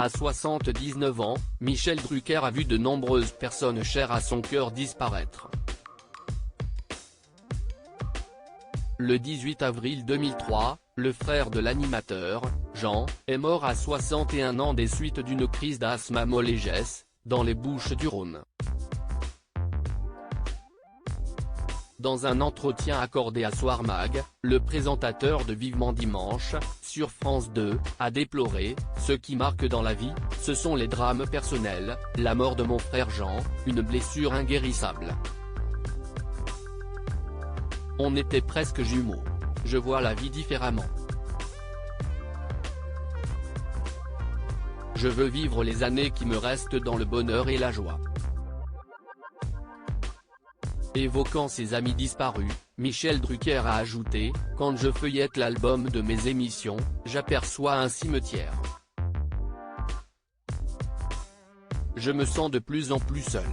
À 79 ans, Michel Drucker a vu de nombreuses personnes chères à son cœur disparaître. Le 18 avril 2003, le frère de l'animateur, Jean, est mort à 61 ans des suites d'une crise d'asthme à Molégès, dans les Bouches-du-Rhône. Dans un entretien accordé à Soir Mag, le présentateur de Vivement Dimanche, sur France 2, a déploré « Ce qui marque dans la vie, ce sont les drames personnels, la mort de mon frère Jean, une blessure inguérissable. On était presque jumeaux. Je vois la vie différemment. Je veux vivre les années qui me restent dans le bonheur et la joie. » Évoquant ses amis disparus, Michel Drucker a ajouté « Quand je feuillette l'album de mes émissions, j'aperçois un cimetière. Je me sens de plus en plus seul. »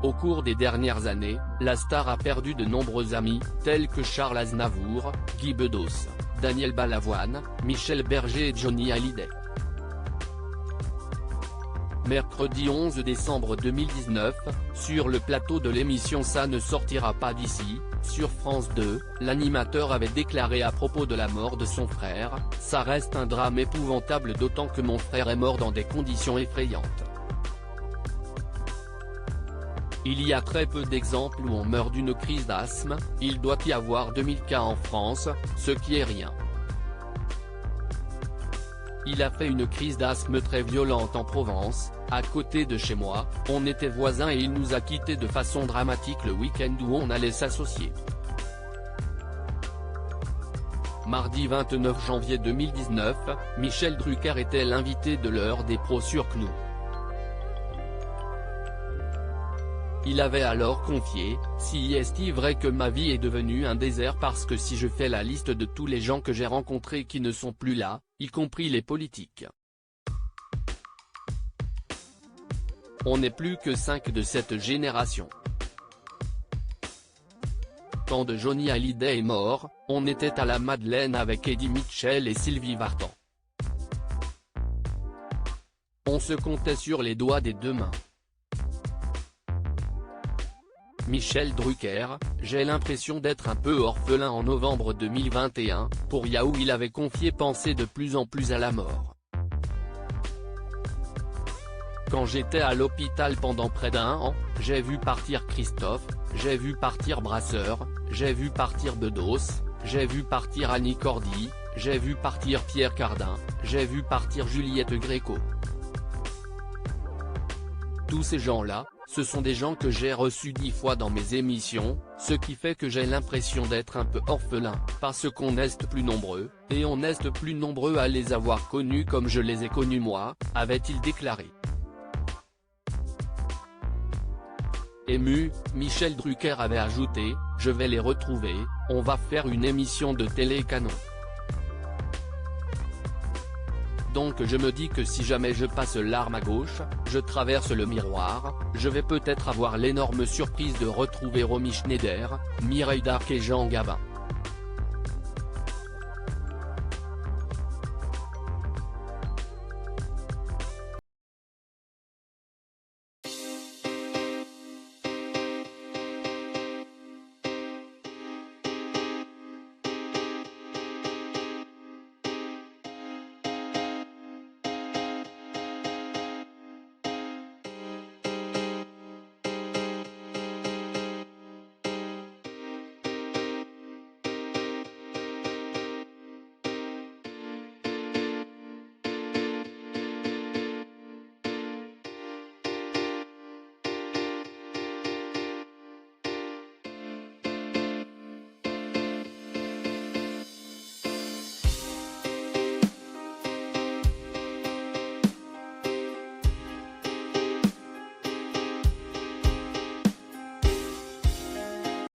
Au cours des dernières années, la star a perdu de nombreux amis, tels que Charles Aznavour, Guy Bedos, Daniel Balavoine, Michel Berger et Johnny Hallyday. Mercredi 11 décembre 2019, sur le plateau de l'émission Ça ne sortira pas d'ici, sur France 2, l'animateur avait déclaré à propos de la mort de son frère « Ça reste un drame épouvantable d'autant que mon frère est mort dans des conditions effrayantes. Il y a très peu d'exemples où on meurt d'une crise d'asthme, il doit y avoir 2000 cas en France, ce qui est rien. Il a fait une crise d'asthme très violente en Provence, à côté de chez moi, on était voisins et il nous a quittés de façon dramatique le week-end où on allait s'associer. » Mardi 29 janvier 2019, Michel Drucker était l'invité de l'heure des pros sur CNOU. Il avait alors confié « Si est-il vrai que ma vie est devenue un désert parce que si je fais la liste de tous les gens que j'ai rencontrés qui ne sont plus là, y compris les politiques. On n'est plus que 5 de cette génération. Quand de Johnny Hallyday est mort, on était à la Madeleine avec Eddie Mitchell et Sylvie Vartan. On se comptait sur les doigts des deux mains. Michel Drucker, j'ai l'impression d'être un peu orphelin en novembre 2021, pour Yahoo il avait confié penser de plus en plus à la mort. Quand j'étais à l'hôpital pendant près d'1 an, j'ai vu partir Christophe, j'ai vu partir Brasseur, j'ai vu partir Bedos, j'ai vu partir Annie Cordy, j'ai vu partir Pierre Cardin, j'ai vu partir Juliette Gréco. Tous ces gens-là, ce sont des gens que j'ai reçus 10 fois dans mes émissions, ce qui fait que j'ai l'impression d'être un peu orphelin, parce qu'on est plus nombreux, et on est plus nombreux à les avoir connus comme je les ai connus moi, avait-il déclaré. Ému, Michel Drucker avait ajouté « Je vais les retrouver, on va faire une émission de télé canon. Donc je me dis que si jamais je passe l'arme à gauche, je traverse le miroir, je vais peut-être avoir l'énorme surprise de retrouver Romy Schneider, Mireille Darc et Jean Gabin. »